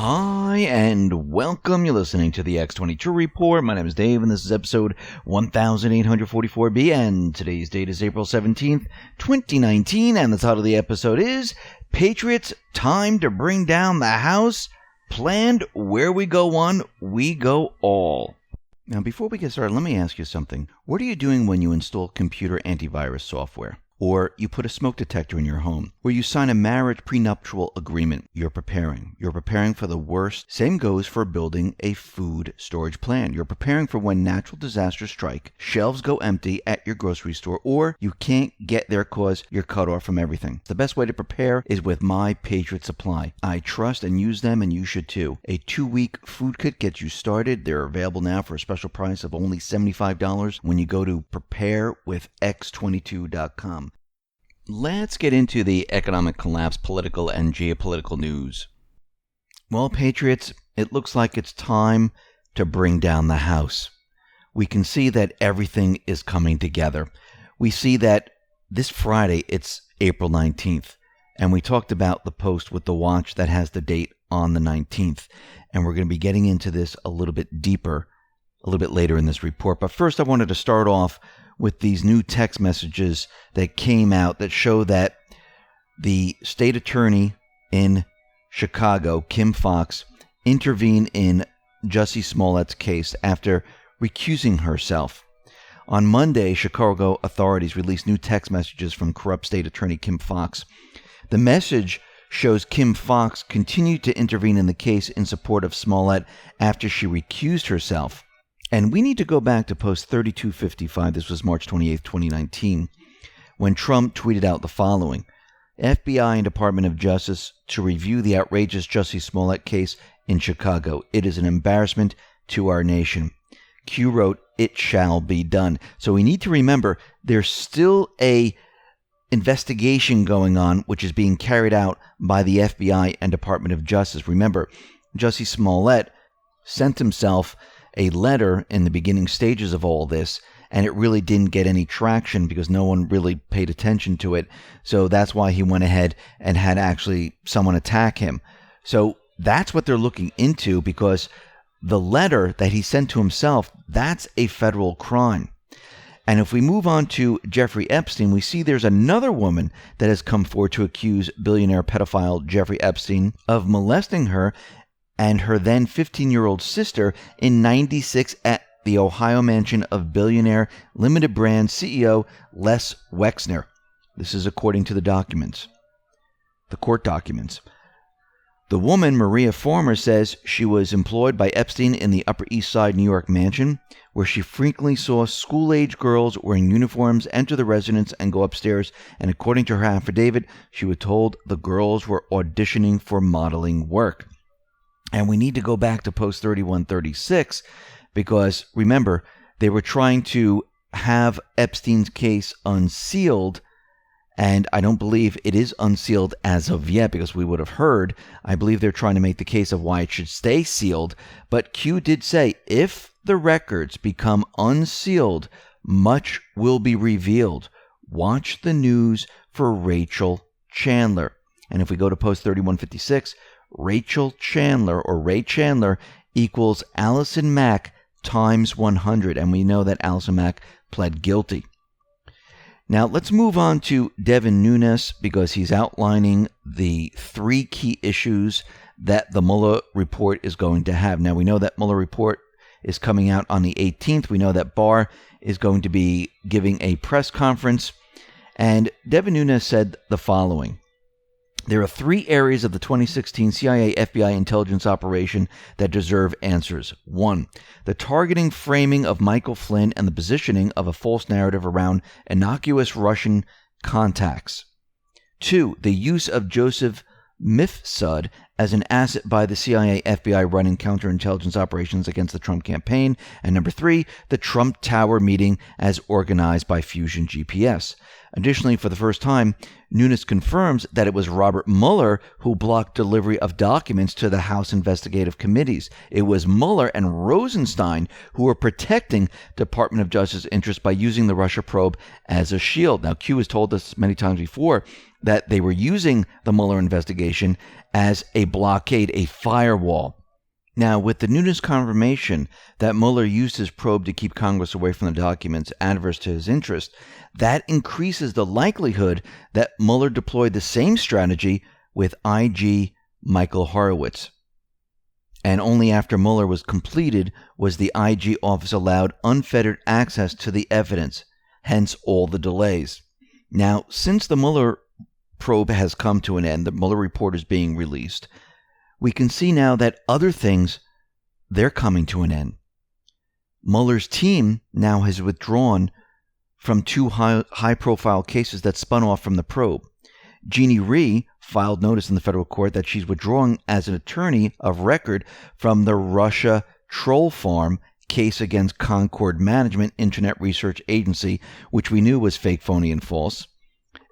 Hi, and welcome. You're listening to the X22 Report. My name is Dave, and this is episode 1844B, and today's date is April 17th, 2019, and the title of the episode is Patriots, Time to Bring Down the House, Planned Where We Go One, We Go All. Now, before we get started, let me ask you something. What are you doing when you install computer antivirus software? Or you put a smoke detector in your home, or you sign a marriage prenuptial agreement? You're preparing. You're preparing for the worst. Same goes for building a food storage plan. You're preparing for when natural disasters strike, shelves go empty at your grocery store, or you can't get there because you're cut off from everything. The best way to prepare is with my Patriot Supply. I trust and use them, and you should too. A 2-week food kit gets you started. They're available now for a special price of only $75 when you go to preparewithx22.com. Let's get into the economic collapse, political and geopolitical news. Well, Patriots, it looks like it's time to bring down the house. We can see that everything is coming together. We see that this Friday, it's April 19th, and we talked about the post with the watch that has the date on the 19th, and we're going to be getting into this a little bit deeper, a little bit later in this report. But first, I wanted to start off with these new text messages that came out that show that the state attorney in Chicago, Kim Foxx, intervened in Jussie Smollett's case after recusing herself. On Monday, Chicago authorities released new text messages from corrupt state attorney Kim Foxx. The message shows Kim Foxx continued to intervene in the case in support of Smollett after she recused herself. And we need to go back to post 3255. This was March 28, 2019, when Trump tweeted out the following: FBI and Department of Justice to review the outrageous Jussie Smollett case in Chicago. It is an embarrassment to our nation. Q wrote, "It shall be done." So we need to remember there's still a investigation going on, which is being carried out by the FBI and Department of Justice. Remember, Jussie Smollett sent himself a letter in the beginning stages of all this, and it really didn't get any traction because no one really paid attention to it. So that's why he went ahead and had actually someone attack him. So that's what they're looking into, because the letter that he sent to himself, that's a federal crime. And if we move on to Jeffrey Epstein, we see there's another woman that has come forward to accuse billionaire pedophile Jeffrey Epstein of molesting her and her then 15-year-old sister in '96 at the Ohio mansion of billionaire limited brand CEO Les Wexner. This is according to the documents, the court documents. The woman, Maria Farmer, says she was employed by Epstein in the Upper East Side New York mansion, where she frequently saw school-age girls wearing uniforms enter the residence and go upstairs, and according to her affidavit, she was told the girls were auditioning for modeling work. And we need to go back to post 3136 because, remember, they were trying to have Epstein's case unsealed, and I don't believe it is unsealed as of yet because we would have heard. I believe they're trying to make the case of why it should stay sealed. But Q did say, if the records become unsealed, much will be revealed. Watch the news for Rachel Chandler. And if we go to post 3156, Rachel Chandler, or Ray Chandler, equals Allison Mack times 100. And we know that Allison Mack pled guilty. Now, let's move on to Devin Nunes, because he's outlining the 3 key issues that the Mueller report is going to have. Now, we know that Mueller report is coming out on the 18th. We know that Barr is going to be giving a press conference. And Devin Nunes said the following: there are 3 areas of the 2016 CIA FBI intelligence operation that deserve answers. 1. The targeting framing of Michael Flynn and the positioning of a false narrative around innocuous Russian contacts. 2. The use of Joseph Mifsud as an asset by the CIA FBI running counterintelligence operations against the Trump campaign. And number 3, the Trump Tower meeting as organized by Fusion GPS. Additionally, for the first time, Nunes confirms that it was Robert Mueller who blocked delivery of documents to the House investigative committees. It was Mueller and Rosenstein who were protecting Department of Justice interests by using the Russia probe as a shield. Now, Q has told us many times before that they were using the Mueller investigation as a blockade, a firewall. Now, with the Nunes confirmation that Mueller used his probe to keep Congress away from the documents adverse to his interest, that increases the likelihood that Mueller deployed the same strategy with IG Michael Horowitz. And only after Mueller was completed was the IG office allowed unfettered access to the evidence, hence all the delays. Now, since the Mueller probe has come to an end, the Mueller report is being released, we can see now that other things, they're coming to an end. Mueller's team now has withdrawn from two high-profile cases that spun off from the probe. Jeannie Rhee filed notice in the federal court that she's withdrawing as an attorney of record from the Russia troll farm case against Concord Management Internet Research Agency, which we knew was fake, phony, and false.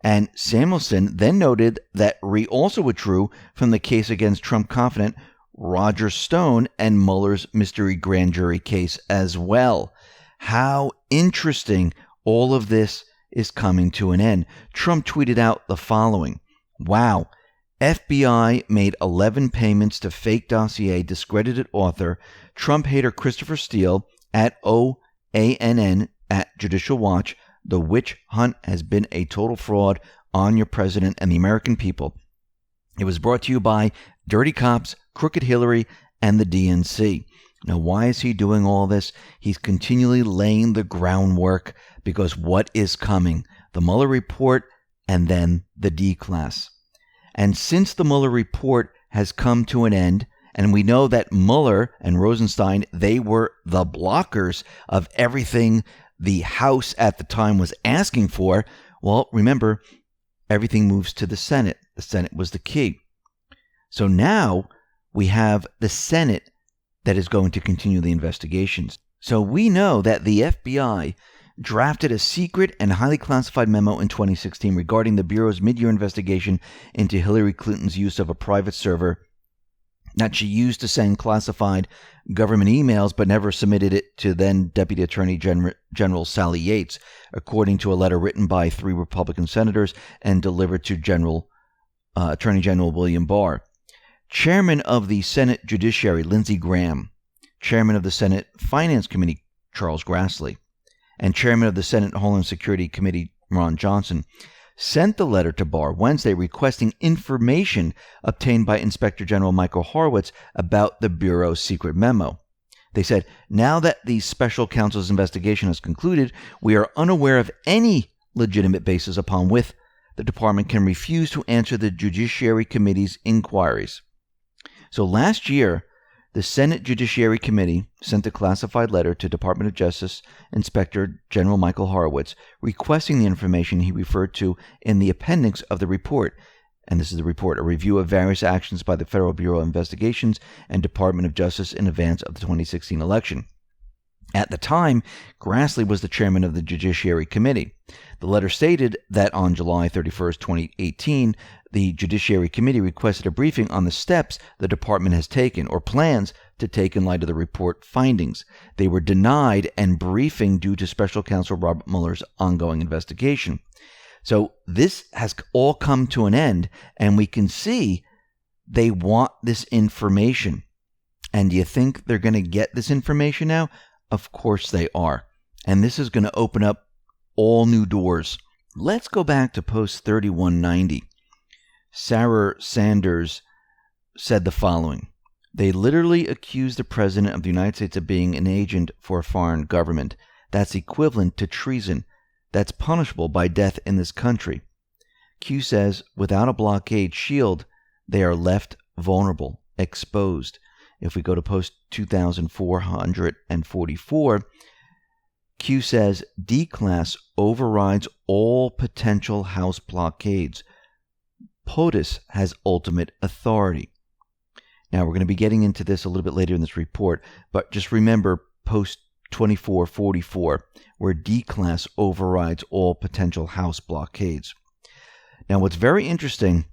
And Samuelson then noted that Rhee also withdrew from the case against Trump confidant Roger Stone and Mueller's mystery grand jury case as well. How interesting. All of this is coming to an end. Trump tweeted out the following. Wow. FBI made 11 payments to fake dossier discredited author, Trump hater Christopher Steele at OANN at Judicial Watch. The witch hunt has been a total fraud on your president and the American people. It was brought to you by Dirty Cops, Crooked Hillary, and the DNC. Now, why is he doing all this? He's continually laying the groundwork because what is coming? The Mueller report and then the Declass. And since the Mueller report has come to an end, and we know that Mueller and Rosenstein, they were the blockers of everything the House at the time was asking for, well, remember, everything moves to the Senate. The Senate was the key. So now we have the Senate that is going to continue the investigations. So we know that the FBI drafted a secret and highly classified memo in 2016 regarding the Bureau's mid-year investigation into Hillary Clinton's use of a private server that she used to send classified government emails but never submitted it to then Deputy Attorney General Sally Yates, according to a letter written by 3 Republican senators and delivered to Attorney General William Barr. Chairman of the Senate Judiciary, Lindsey Graham, Chairman of the Senate Finance Committee, Charles Grassley, and Chairman of the Senate Homeland Security Committee, Ron Johnson, sent the letter to Barr Wednesday requesting information obtained by Inspector General Michael Horowitz about the Bureau's secret memo. They said, now that the special counsel's investigation has concluded, we are unaware of any legitimate basis upon which the department can refuse to answer the Judiciary Committee's inquiries. So last year, the Senate Judiciary Committee sent a classified letter to Department of Justice Inspector General Michael Horowitz requesting the information he referred to in the appendix of the report. And this is the report, a review of various actions by the Federal Bureau of Investigations and Department of Justice in advance of the 2016 election. At the time, Grassley was the chairman of the Judiciary Committee. The letter stated that on July 31, 2018, the Judiciary Committee requested a briefing on the steps the department has taken or plans to take in light of the report findings. They were denied and briefing due to Special Counsel Robert Mueller's ongoing investigation. So this has all come to an end, and we can see they want this information. And do you think they're going to get this information now? Of course they are. And this is going to open up all new doors. Let's go back to post 3190. Sarah Sanders said the following. They literally accused the President of the United States of being an agent for a foreign government. That's equivalent to treason. That's punishable by death in this country. Q says, without a blockade shield, they are left vulnerable, exposed. If we go to post 2444, Q says, Declass overrides all potential House blockades. POTUS has ultimate authority. Now, we're going to be getting into this a little bit later in this report, but just remember post 2444, where Declass overrides all potential House blockades. Now, what's very interesting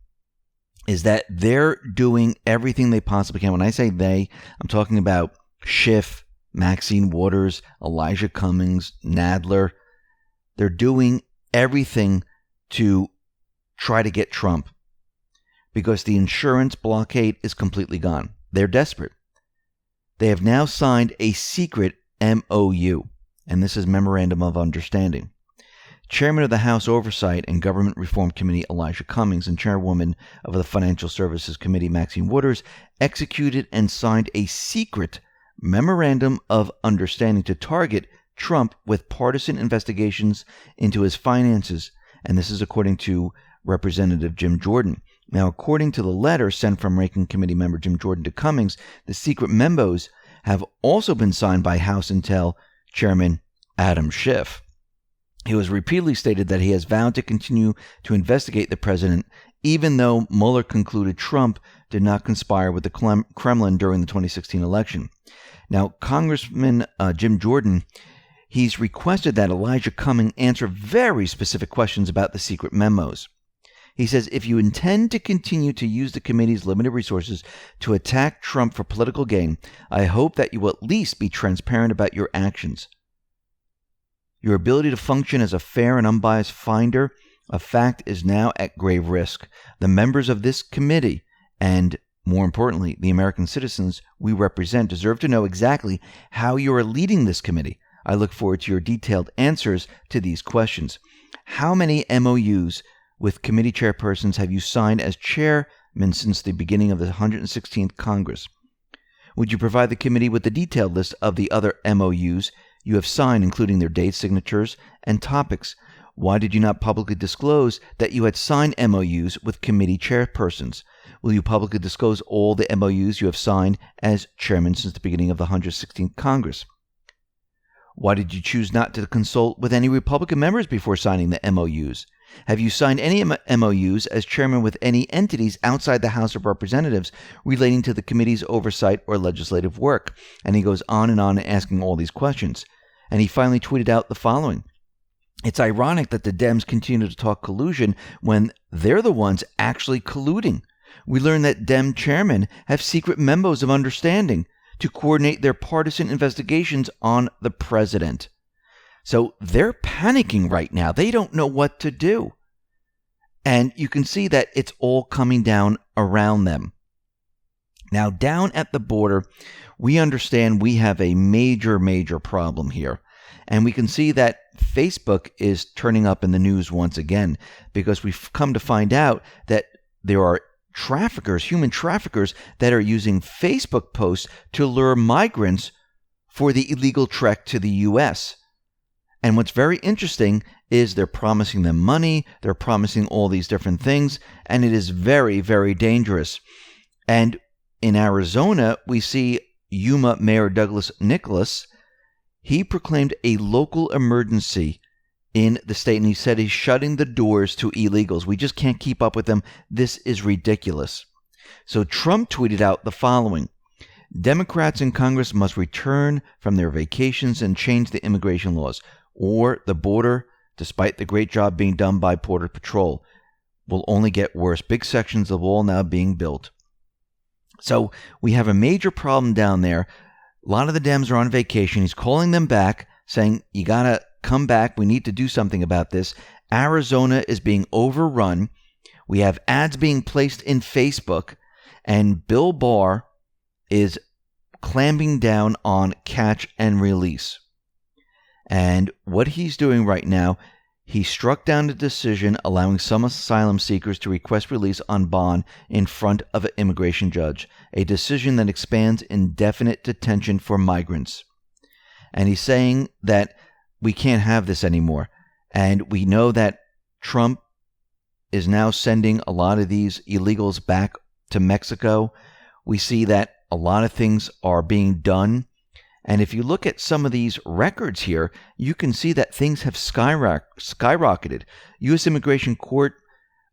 is that they're doing everything they possibly can. When I say they, I'm talking about Schiff, Maxine Waters, Elijah Cummings, Nadler. They're doing everything to try to get Trump. because the insurance blockade is completely gone. They're desperate. They have now signed a secret MOU, and this is Memorandum of Understanding. Chairman of the House Oversight and Government Reform Committee Elijah Cummings and Chairwoman of the Financial Services Committee Maxine Waters executed and signed a secret Memorandum of Understanding to target Trump with partisan investigations into his finances, and this is according to Representative Jim Jordan. Now, according to the letter sent from Ranking Committee member Jim Jordan to Cummings, the secret memos have also been signed by House Intel Chairman Adam Schiff. It was repeatedly stated that he has vowed to continue to investigate the president, even though Mueller concluded Trump did not conspire with the Kremlin during the 2016 election. Now, Congressman Jim Jordan, he's requested that Elijah Cummings answer very specific questions about the secret memos. He says, if you intend to continue to use the committee's limited resources to attack Trump for political gain, I hope that you will at least be transparent about your actions. Your ability to function as a fair and unbiased finder of fact is now at grave risk. The members of this committee, and more importantly, the American citizens we represent, deserve to know exactly how you are leading this committee. I look forward to your detailed answers to these questions. How many MOUs with committee chairpersons have you signed as chairman since the beginning of the 116th Congress? Would you provide the committee with the detailed list of the other MOUs you have signed, including their dates, signatures, and topics? Why did you not publicly disclose that you had signed MOUs with committee chairpersons? Will you publicly disclose all the MOUs you have signed as chairman since the beginning of the 116th Congress? Why did you choose not to consult with any Republican members before signing the MOUs? Have you signed any MOUs as chairman with any entities outside the House of Representatives relating to the committee's oversight or legislative work? And he goes on asking all these questions. And he finally tweeted out the following. It's ironic that the Dems continue to talk collusion when they're the ones actually colluding. We learned that Dem chairmen have secret memos of understanding to coordinate their partisan investigations on the president. So they're panicking right now. They don't know what to do. And you can see that it's all coming down around them. Now, down at the border, we understand we have a major, major problem here. And we can see that Facebook is turning up in the news once again, because we've come to find out that there are traffickers, human traffickers, that are using Facebook posts to lure migrants for the illegal trek to the U.S. And what's very interesting is they're promising them money, they're promising all these different things, and it is very, very dangerous. And in Arizona, we see Yuma Mayor Douglas Nicholas. He proclaimed a local emergency in the state, and he said he's shutting the doors to illegals. We just can't keep up with them. This is ridiculous. So Trump tweeted out the following. Democrats in Congress must return from their vacations and change the immigration laws, or the border, despite the great job being done by Border Patrol, will only get worse. Big sections of wall now being built. So we have a major problem down there. A lot of the Dems are on vacation. He's calling them back, saying, you got to come back. We need to do something about this. Arizona is being overrun. We have ads being placed in Facebook, and Bill Barr is clamping down on catch and release. And what he's doing right now, he struck down a decision allowing some asylum seekers to request release on bond in front of an immigration judge, a decision that expands indefinite detention for migrants. And he's saying that we can't have this anymore. And we know that Trump is now sending a lot of these illegals back to Mexico. We see that a lot of things are being done. And if you look at some of these records here, you can see that things have skyrocketed. U.S. Immigration Court,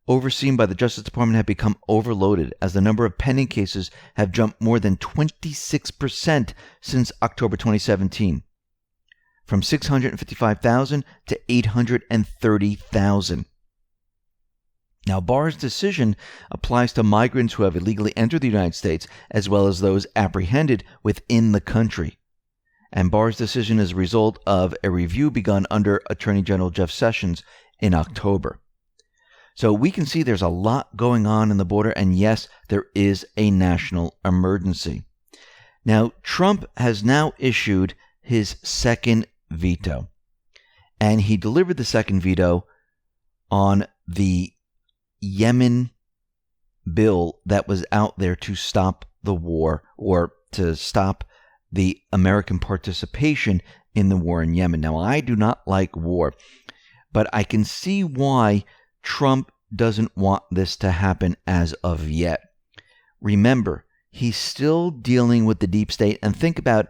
overseen by the Justice Department, have become overloaded as the number of pending cases have jumped more than 26% since October 2017, from 655,000 to 830,000. Now, Barr's decision applies to migrants who have illegally entered the United States, as well as those apprehended within the country. And Barr's decision is a result of a review begun under Attorney General Jeff Sessions in October. So we can see there's a lot going on in the border, and yes, there is a national emergency. Now, Trump has now issued his second veto, and he delivered the second veto on the Yemen bill that was out there to stop the war, or to stop the American participation in the war in Yemen. Now, I do not like war, but I can see why Trump doesn't want this to happen as of yet. Remember, he's still dealing with the deep state. And think about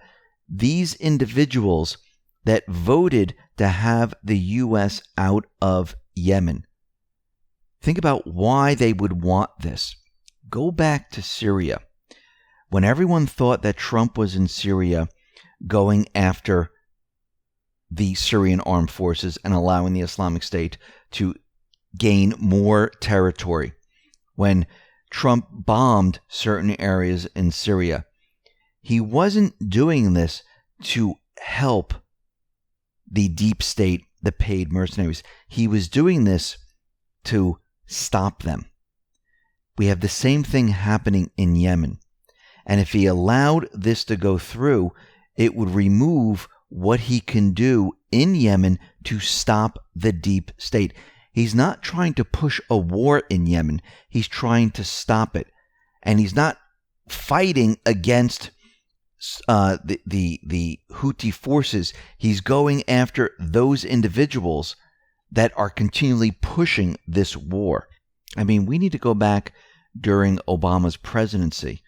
these individuals that voted to have the U.S. out of Yemen. Think about why they would want this. Go back to Syria. When everyone thought that Trump was in Syria going after the Syrian armed forces and allowing the Islamic State to gain more territory, when Trump bombed certain areas in Syria, he wasn't doing this to help the deep state, the paid mercenaries. He was doing this to stop them. We have the same thing happening in Yemen. And if he allowed this to go through, it would remove what he can do in Yemen to stop the deep state. He's not trying to push a war in Yemen. He's trying to stop it. And he's not fighting against the Houthi forces. He's going after those individuals that are continually pushing this war. I mean, we need to go back during Obama's presidency.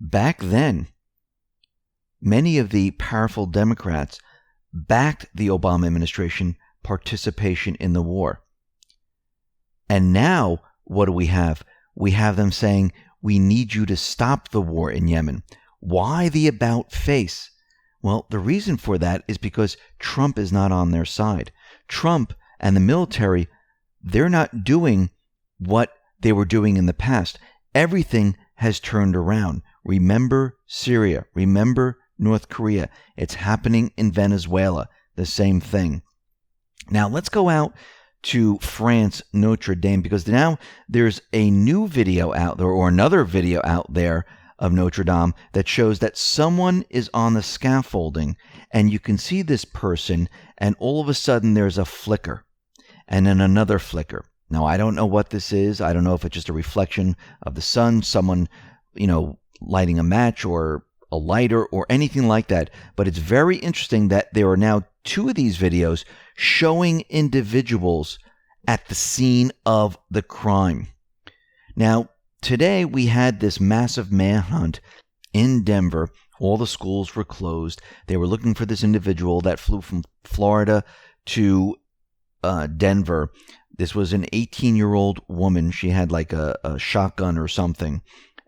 Back then, many of the powerful Democrats backed the Obama administration participation in the war. And now, what do we have? We have them saying, we need you to stop the war in Yemen. Why the about face? Well, the reason for that is because Trump is not on their side. Trump and the military, they're not doing what they were doing in the past. Everything has turned around. Remember Syria. Remember North Korea. It's happening in Venezuela. The same thing. Now, let's go out to France, Notre Dame, because now there's a new video out there, or another video out there of Notre Dame that shows that someone is on the scaffolding, and you can see this person, and all of a sudden there's a flicker, and then another flicker. Now, I don't know what this is. I don't know if it's just a reflection of the sun, someone, lighting a match or a lighter or anything like that. But it's very interesting that there are now two of these videos showing individuals at the scene of the crime. Now, today we had this massive manhunt in Denver. All the schools were closed. They were looking for this individual that flew from Florida to Denver. This was an 18-year-old woman. She had like a shotgun or something,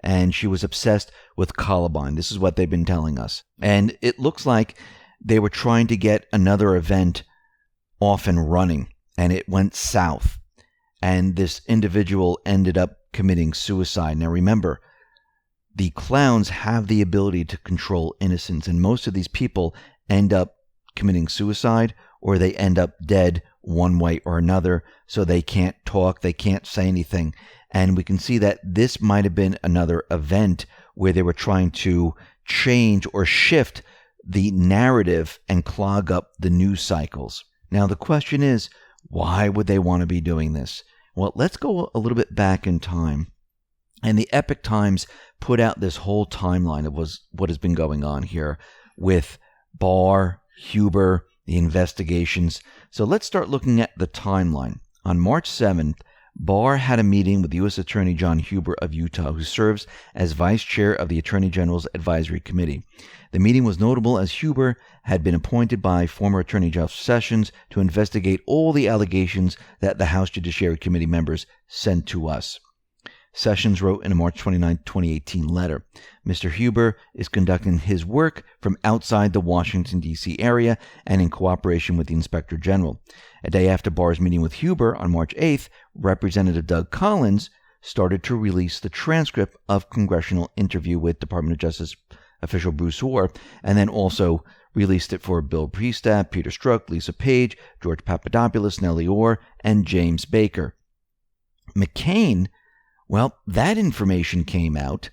and she was obsessed with Columbine. This is what they've been telling us. And it looks like they were trying to get another event off and running, and it went south. And this individual ended up committing suicide. Now remember, the clowns have the ability to control innocence, and most of these people end up committing suicide, or they end up dead one way or another, so they can't talk, they can't say anything. And we can see that this might have been another event where they were trying to change or shift the narrative and clog up the news cycles. Now the question is, why would they want to be doing this? Well, let's go a little bit back in time. And the Epoch Times put out this whole timeline of what has been going on here with Barr, Huber, the investigations. So let's start looking at the timeline. On March 7th, Barr had a meeting with U.S. Attorney John Huber of Utah, who serves as vice chair of the Attorney General's Advisory Committee. The meeting was notable as Huber had been appointed by former Attorney Jeff Sessions to investigate all the allegations that the House Judiciary Committee members sent to us. Sessions wrote in a March 29, 2018 letter, Mr. Huber is conducting his work from outside the Washington, D.C. area and in cooperation with the Inspector General. A day after Barr's meeting with Huber on March 8th, Representative Doug Collins started to release the transcript of congressional interview with Department of Justice official Bruce Orr, and then also released it for Bill Priestap, Peter Strzok, Lisa Page, George Papadopoulos, Nellie Orr, and James Baker. McCain, well, that information came out,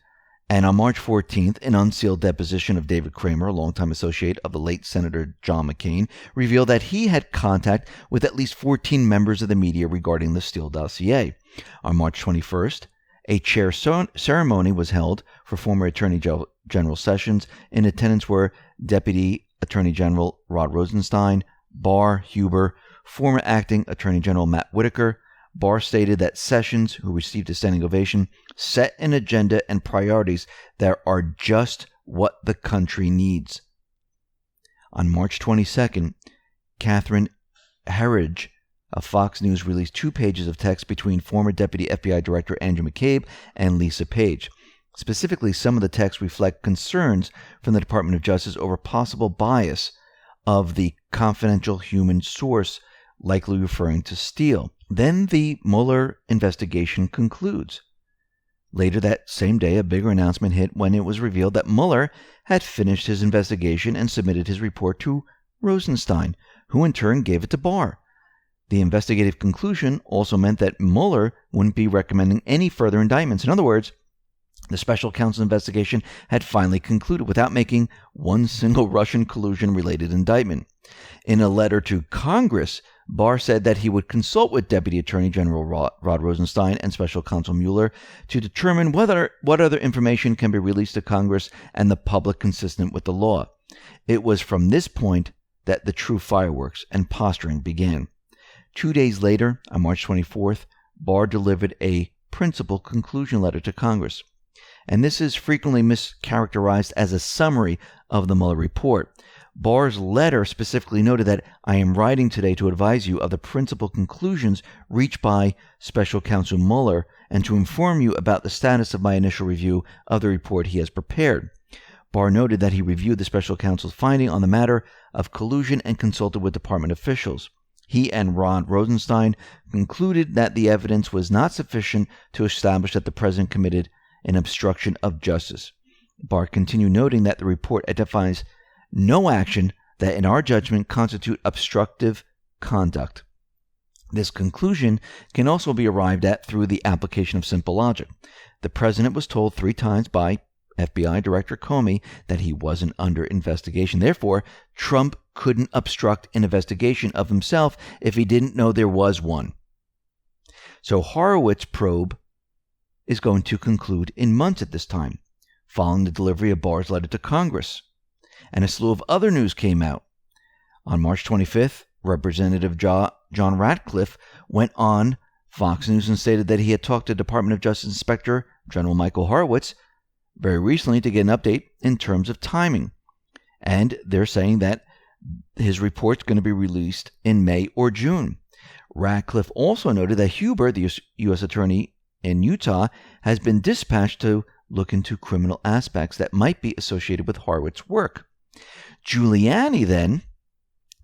and on March 14th, an unsealed deposition of David Kramer, a longtime associate of the late Senator John McCain, revealed that he had contact with at least 14 members of the media regarding the Steele dossier. On March 21st, a chair ceremony was held for former Attorney General Sessions. In attendance were Deputy Attorney General Rod Rosenstein, Barr, Huber, former Acting Attorney General Matt Whitaker. Barr stated that Sessions, who received a standing ovation, set an agenda and priorities that are just what the country needs. On March 22nd, Catherine Herridge of Fox News released 2 pages of text between former Deputy FBI Director Andrew McCabe and Lisa Page. Specifically, some of the texts reflect concerns from the Department of Justice over possible bias of the confidential human source, likely referring to Steele. Then the Mueller investigation concludes. Later that same day, a bigger announcement hit when it was revealed that Mueller had finished his investigation and submitted his report to Rosenstein, who in turn gave it to Barr. The investigative conclusion also meant that Mueller wouldn't be recommending any further indictments. In other words, the special counsel investigation had finally concluded without making one single Russian collusion-related indictment. In a letter to Congress, Barr said that he would consult with Deputy Attorney General Rod Rosenstein and Special Counsel Mueller to determine what other information can be released to Congress and the public consistent with the law. It was from this point that the true fireworks and posturing began. 2 days later, on March 24th, Barr delivered a principal conclusion letter to Congress. And this is frequently mischaracterized as a summary of the Mueller report. Barr's letter specifically noted that I am writing today to advise you of the principal conclusions reached by Special Counsel Mueller and to inform you about the status of my initial review of the report he has prepared. Barr noted that he reviewed the special counsel's finding on the matter of collusion and consulted with department officials. He and Rod Rosenstein concluded that the evidence was not sufficient to establish that the president committed an obstruction of justice. Barr continued noting that the report identifies no action that in our judgment constitute obstructive conduct. This conclusion can also be arrived at through the application of simple logic. The president was told 3 times by FBI Director Comey that he wasn't under investigation. Therefore, Trump couldn't obstruct an investigation of himself if he didn't know there was one. So Horowitz's probe is going to conclude in months at this time, following the delivery of Barr's letter to Congress. And a slew of other news came out. On March 25th, Representative John Ratcliffe went on Fox News and stated that he had talked to Department of Justice Inspector General Michael Horowitz very recently to get an update in terms of timing. And they're saying that his report's going to be released in May or June. Ratcliffe also noted that Huber, the U.S. Attorney in Utah, has been dispatched to look into criminal aspects that might be associated with Horowitz's work. Giuliani then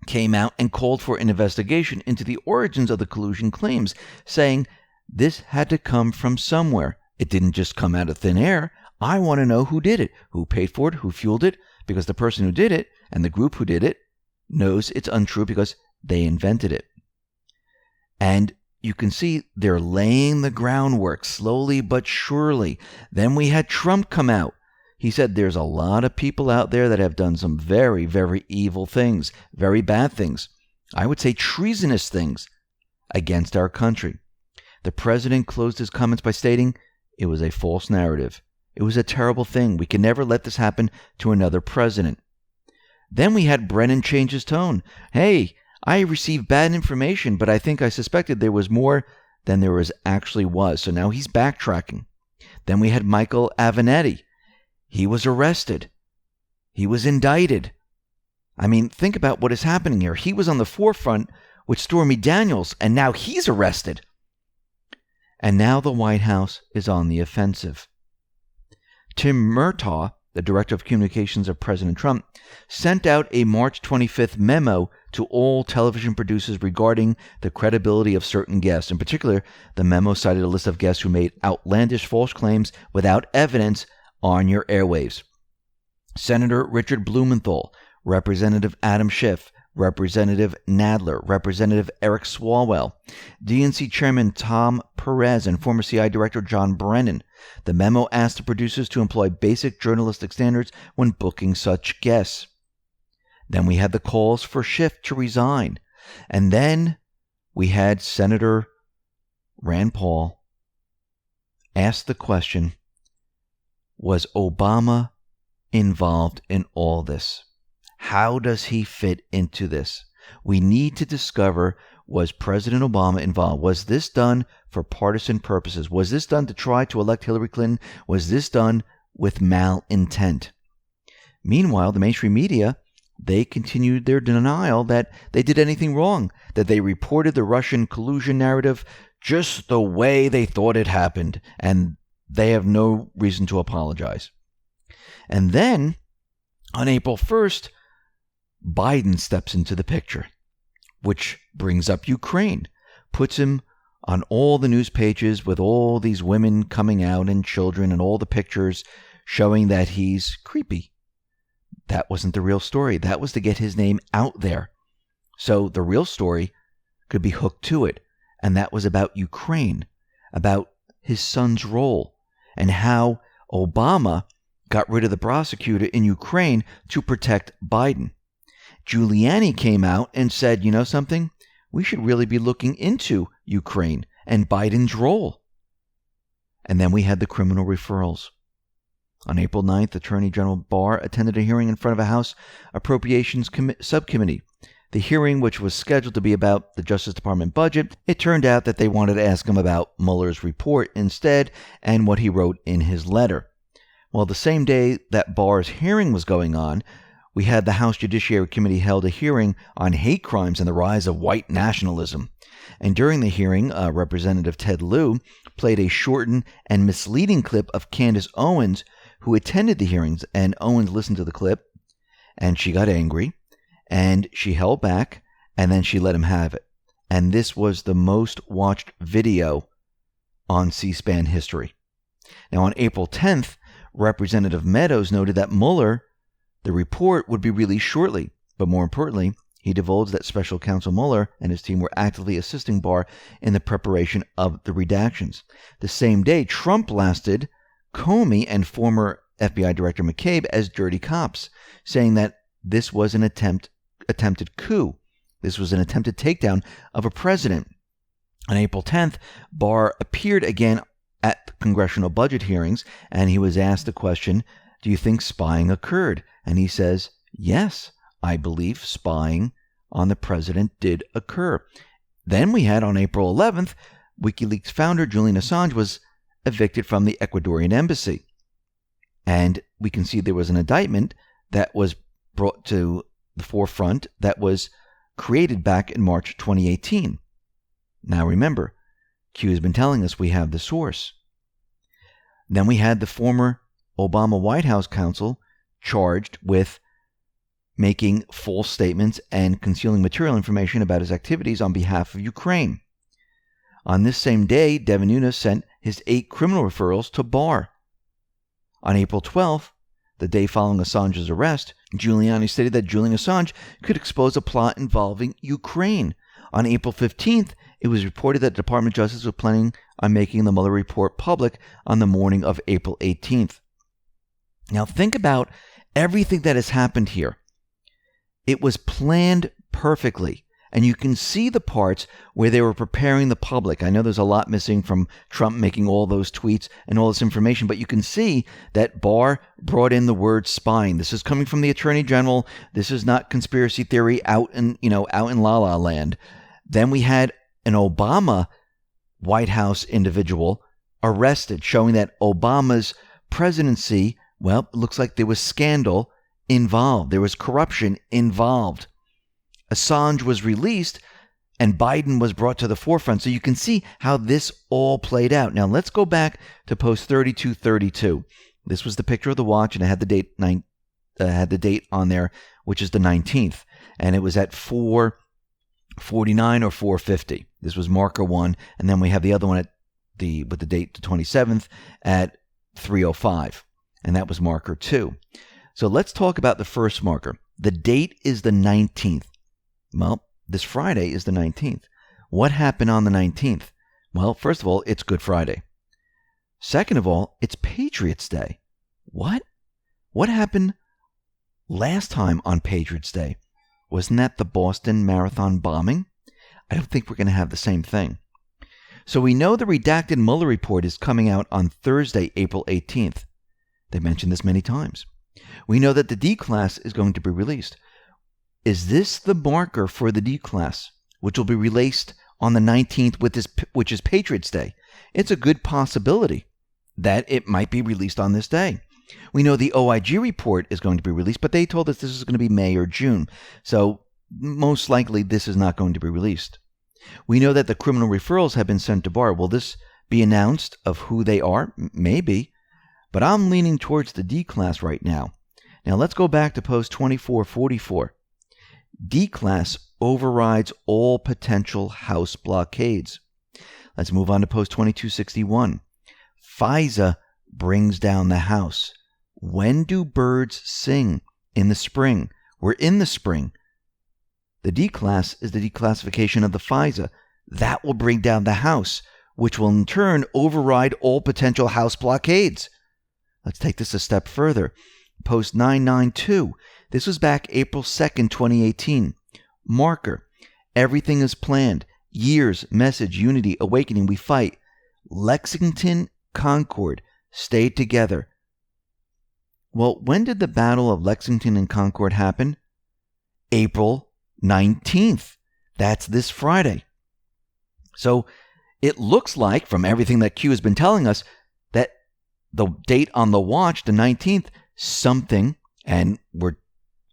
came out and called for an investigation into the origins of the collusion claims, saying this had to come from somewhere. It didn't just come out of thin air. I want to know who did it, who paid for it, who fueled it, because the person who did it and the group who did it knows it's untrue because they invented it. And you can see they're laying the groundwork slowly but surely. Then we had Trump come out. He said there's a lot of people out there that have done some very, very evil things, very bad things. I would say treasonous things against our country. The president closed his comments by stating it was a false narrative. It was a terrible thing. We can never let this happen to another president. Then we had Brennan change his tone. Hey, I received bad information, but I think I suspected there was more than there actually was. So now he's backtracking. Then we had Michael Avenatti. He was arrested. He was indicted. I mean, think about what is happening here. He was on the forefront with Stormy Daniels, and now he's arrested. And now the White House is on the offensive. Tim Murtaugh, the director of communications of President Trump, sent out a March 25th memo to all television producers regarding the credibility of certain guests. In particular, the memo cited a list of guests who made outlandish false claims without evidence on your airwaves. Senator Richard Blumenthal, Representative Adam Schiff, Representative Nadler, Representative Eric Swalwell, DNC Chairman Tom Perez, and former CI Director John Brennan. The memo asked the producers to employ basic journalistic standards when booking such guests. Then we had the calls for Schiff to resign. And then we had Senator Rand Paul ask the question, was Obama involved in all this? How does he fit into this? We need to discover, was President Obama involved? Was this done for partisan purposes? Was this done to try to elect Hillary Clinton? Was this done with malintent? Meanwhile, the mainstream media, they continued their denial that they did anything wrong, that they reported the Russian collusion narrative just the way they thought it happened, and they have no reason to apologize. And then, on April 1st, Biden steps into the picture, which brings up Ukraine, puts him on all the news pages with all these women coming out and children and all the pictures showing that he's creepy. That wasn't the real story. That was to get his name out there. So the real story could be hooked to it. And that was about Ukraine, about his son's role, and how Obama got rid of the prosecutor in Ukraine to protect Biden. Giuliani came out and said, you know something? We should really be looking into Ukraine and Biden's role. And then we had the criminal referrals. On April 9th, Attorney General Barr attended a hearing in front of a House Appropriations Subcommittee. The hearing, which was scheduled to be about the Justice Department budget, it turned out that they wanted to ask him about Mueller's report instead and what he wrote in his letter. Well, the same day that Barr's hearing was going on, we had the House Judiciary Committee held a hearing on hate crimes and the rise of white nationalism. And during the hearing, Representative Ted Lieu played a shortened and misleading clip of Candace Owens, who attended the hearings, and Owens listened to the clip, and she got angry, and she held back, and then she let him have it. And this was the most watched video on C-SPAN history. Now, on April 10th, Representative Meadows noted that Mueller, the report, would be released shortly. But more importantly, he divulged that Special Counsel Mueller and his team were actively assisting Barr in the preparation of the redactions. The same day, Trump blasted Comey and former FBI Director McCabe as dirty cops, saying that this was an attempted coup. This was an attempted takedown of a president. On April 10th, Barr appeared again at the congressional budget hearings, and he was asked the question, do you think spying occurred? And he says, yes, I believe spying on the president did occur. Then we had, on April 11th, WikiLeaks founder Julian Assange was evicted from the Ecuadorian embassy. And we can see there was an indictment that was brought to the forefront that was created back in March 2018. Now remember, Q has been telling us we have the source. Then we had the former Obama White House counsel charged with making false statements and concealing material information about his activities on behalf of Ukraine. On this same day, Devin Nunes sent his 8 criminal referrals to Barr. On April 12th, the day following Assange's arrest, Giuliani stated that Julian Assange could expose a plot involving Ukraine. On April 15th, it was reported that the Department of Justice was planning on making the Mueller report public on the morning of April 18th. Now think about everything that has happened here. It was planned perfectly. And you can see the parts where they were preparing the public. I know there's a lot missing from Trump making all those tweets and all this information, but you can see that Barr brought in the word spying. This is coming from the Attorney General. This is not conspiracy theory out in La La Land. Then we had an Obama White House individual arrested, showing that Obama's presidency, well, it looks like there was scandal involved. There was corruption involved. Assange was released and Biden was brought to the forefront. So you can see how this all played out. Now let's go back to post 3232. This was the picture of the watch, and it had the date on there, which is the 19th, and it was at 4:49 or 4:50. This was marker 1, and then we have the other one with the date the 27th at 3:05, and that was marker 2. So let's talk about the first marker. The date is the 19th. Well, this Friday is the 19th. What happened on the 19th? Well, first of all, it's Good Friday. Second of all, it's Patriots Day. What? What happened last time on Patriots Day? Wasn't that the Boston Marathon bombing? I don't think we're going to have the same thing. So we know the redacted Mueller report is coming out on Thursday, April 18th. They mentioned this many times. We know that the Declass is going to be released. Is this the marker for the Declass, which will be released on the 19th, which is Patriots Day? It's a good possibility that it might be released on this day. We know the OIG report is going to be released, but they told us this is going to be May or June. So most likely this is not going to be released. We know that the criminal referrals have been sent to bar. Will this be announced of who they are? Maybe. But I'm leaning towards the Declass right now. Now let's go back to post 2444. Declass overrides all potential House blockades. Let's move on to post 2261. FISA brings down the House. When do birds sing? In the spring. We're in the spring. The Declass is the declassification of the FISA. That will bring down the House, which will in turn override all potential House blockades. Let's take this a step further. Post 992. This was back April 2nd, 2018. Marker. Everything is planned. Years, message, unity, awakening, we fight. Lexington, Concord. Stay together. Well, when did the Battle of Lexington and Concord happen? April 19th. That's this Friday. So it looks like, from everything that Q has been telling us, that the date on the watch, the 19th, something, and we're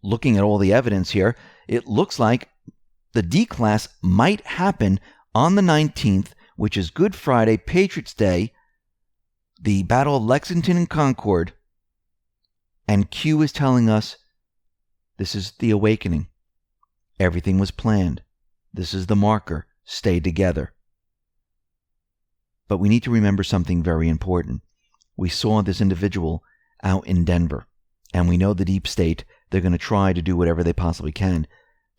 looking at all the evidence here, it looks like the Declass might happen on the 19th, which is Good Friday, Patriots Day, the Battle of Lexington and Concord, and Q is telling us this is the awakening. Everything was planned. This is the marker. Stay together. But we need to remember something very important. We saw this individual out in Denver, and we know the deep state, they're going to try to do whatever they possibly can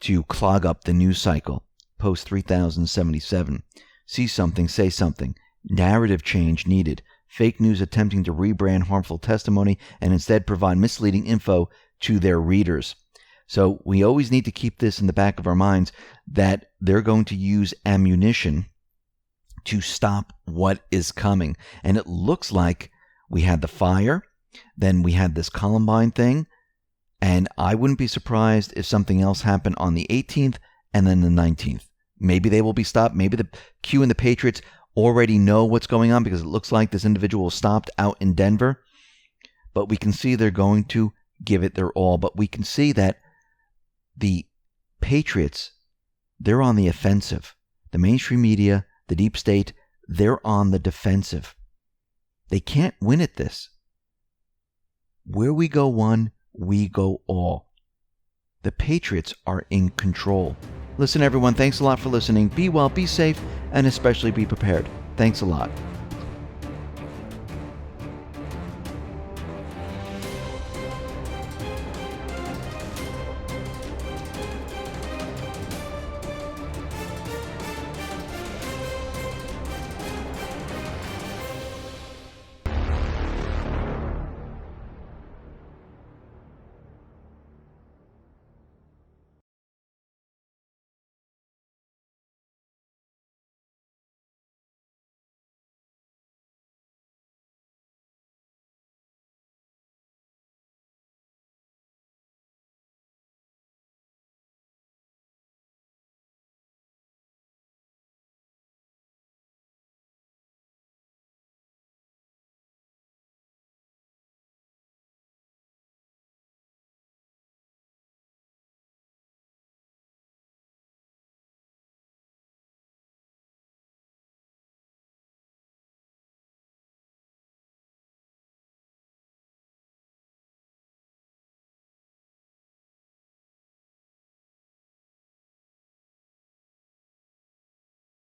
to clog up the news cycle. Post 3077. See something, say something. Narrative change needed. Fake news attempting to rebrand harmful testimony and instead provide misleading info to their readers. So we always need to keep this in the back of our minds that they're going to use ammunition to stop what is coming. And it looks like we had the fire, then we had this Columbine thing, and I wouldn't be surprised if something else happened on the 18th and then the 19th. Maybe they will be stopped. Maybe the Q and the Patriots already know what's going on because it looks like this individual stopped out in Denver. But we can see they're going to give it their all. But we can see that the Patriots, they're on the offensive. The mainstream media, the deep state, they're on the defensive. They can't win at this. Where we go one, we go all. The Patriots are in control. Listen, everyone, thanks a lot for listening. Be well, be safe, and especially be prepared. Thanks a lot.